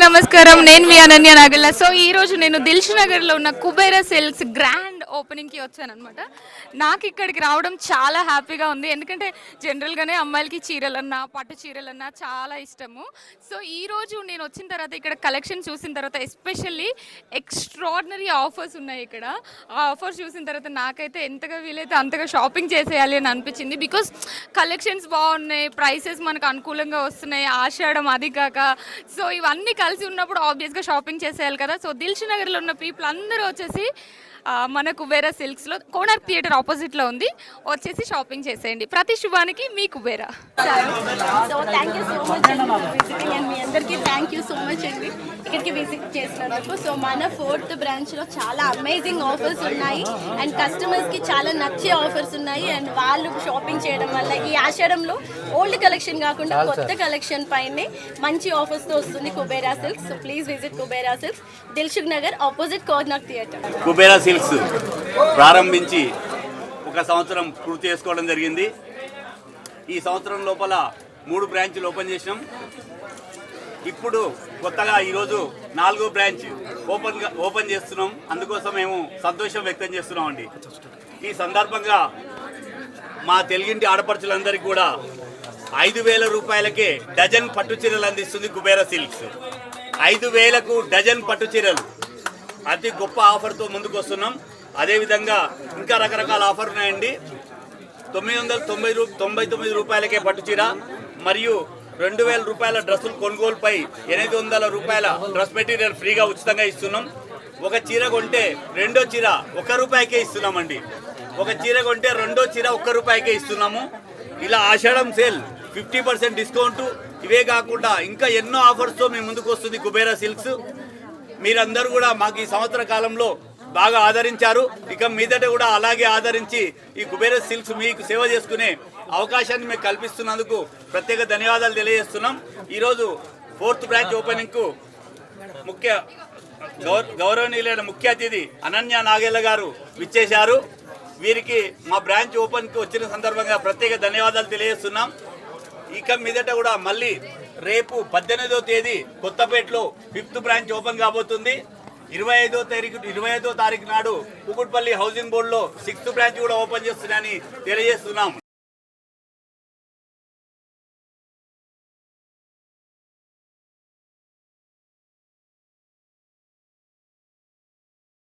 నమస్కారం. నేను మీ అనన్య నాగల్ల. సో ఈ రోజు నేను దిల్షు నగర్లో ఉన్న కుబేరా సిల్క్స్ గ్రాండ్ ఓపెనింగ్కి వచ్చాను అనమాట. నాకు ఇక్కడికి రావడం చాలా హ్యాపీగా ఉంది. ఎందుకంటే జనరల్గానే అమ్మాయిలకి చీరలన్నా పట్టు చీరలన్నా చాలా ఇష్టము. సో ఈరోజు నేను వచ్చిన తర్వాత ఇక్కడ కలెక్షన్ చూసిన తర్వాత ఎస్పెషల్లీ ఎక్స్ట్రాడినరీ ఆఫర్స్ ఉన్నాయి ఇక్కడ. ఆ ఆఫర్స్ చూసిన తర్వాత నాకైతే ఎంతగా వీలైతే అంతగా షాపింగ్ చేసేయాలి అని అనిపించింది. బికాస్ కలెక్షన్స్ బాగున్నాయి, ప్రైసెస్ మనకు అనుకూలంగా వస్తున్నాయి, ఆషాఢం అది కాక. సో ఇవన్నీ కలిసి ఉన్నప్పుడు ఆబ్వియస్గా షాపింగ్ చేసేయాలి కదా. సో దిల్షు నగర్లో ఉన్న పీపుల్ అందరూ వచ్చేసి మన కుబేరా సిల్క్స్లో కోనార్క్ థియేటర్ ఆపోజిట్లో ఉంది, వచ్చేసి షాపింగ్ చేసేయండి. ప్రతి శుభానికి మీ Kubera. So thank you so much అండి విజిటింగ్, అండ్ మీ అందరికీ థ్యాంక్ యూ సో మచ్ అండి ఇక్కడికి విజిట్ చేసినందుకు. సో మన 4th బ్రాంచ్లో చాలా అమేజింగ్ ఆఫర్స్ ఉన్నాయి అండ్ కస్టమర్స్కి చాలా నచ్చే ఆఫర్స్ ఉన్నాయి. అండ్ వాళ్ళు షాపింగ్ చేయడం వల్ల ఈ ఆషాఢంలో ఓల్డ్ కలెక్షన్ కాకుండా కొత్త కలెక్షన్ పైనే మంచి ఆఫర్స్తో వస్తుంది Kubera silks. So please visit Kubera silks, దిల్షు Nagar opposite Konark theatre. Kubera silks ప్రారంభించి 1 సంవత్సరం పూర్తి చేసుకోవడం జరిగింది. ఈ సంవత్సరం లోపల 3 బ్రాంచ్లు ఓపెన్ చేసినాం. ఇప్పుడు కొత్తగా ఈరోజు 4వ బ్రాంచ్ ఓపెన్ చేస్తున్నాం. అందుకోసం మేము సంతోషం వ్యక్తం చేస్తున్నాం అండి. ఈ సందర్భంగా మా తెలుగింటి ఆడపడుచులందరికీ కూడా 5,000 రూపాయలకే డజన్ పట్టు చీరలు అందిస్తుంది కుబేరా సిల్క్స్. 5,000కు డజన్ పట్టు చీరలు అతి గొప్ప ఆఫర్తో ముందుకు వస్తున్నాం. అదేవిధంగా ఇంకా రకరకాల ఆఫర్ ఉన్నాయండి. 999 రూపాయలకే పట్టు చీర మరియు 2,000 రూపాయల డ్రెస్సులు కొనుగోలుపై 800 రూపాయల డ్రెస్ మెటీరియల్ ఫ్రీగా ఉచితంగా ఇస్తున్నాం. ఒక చీర కొంటే రెండో చీర 1 రూపాయికే ఇస్తున్నామండి. ఒక చీర కొంటే రెండో చీర 1 రూపాయికే ఇస్తున్నాము. ఇలా ఆషాఢం సేల్ 50% డిస్కౌంట్. ఇవే కాకుండా ఇంకా ఎన్నో ఆఫర్స్తో మేము ముందుకు వస్తుంది కుబేరా సిల్క్స్. మీరందరూ కూడా మాకు ఈ సంవత్సర కాలంలో బాగా ఆదరించారు. ఇక మీదట కూడా అలాగే ఆదరించి ఈ కుబేరా సిల్క్స్ మీకు సేవ చేసుకునే అవకాశాన్ని మీకు కల్పిస్తున్నందుకు ప్రత్యేక ధన్యవాదాలు తెలియజేస్తున్నాం. ఈరోజు 4th బ్రాంచ్ ఓపెనింగ్కు గౌరవనీయులైన ముఖ్య అతిథి అనన్య నాగేళ్ళ గారు విచ్చేశారు. వీరికి మా బ్రాంచ్ ఓపెన్కి వచ్చిన సందర్భంగా ప్రత్యేక ధన్యవాదాలు తెలియజేస్తున్నాం. ఇక మీదట కూడా మళ్ళీ రేపు 18వ తేదీ కొత్తపేటలో 5th బ్రాంచ్ ఓపెన్ కాబోతుంది. 25వ తారీఖు నాడు కుకుట్పల్లి హౌసింగ్ బోర్డులో 6th బ్రాంచ్ కూడా ఓపెన్ చేస్తున్నాయని తెలియజేస్తున్నాం.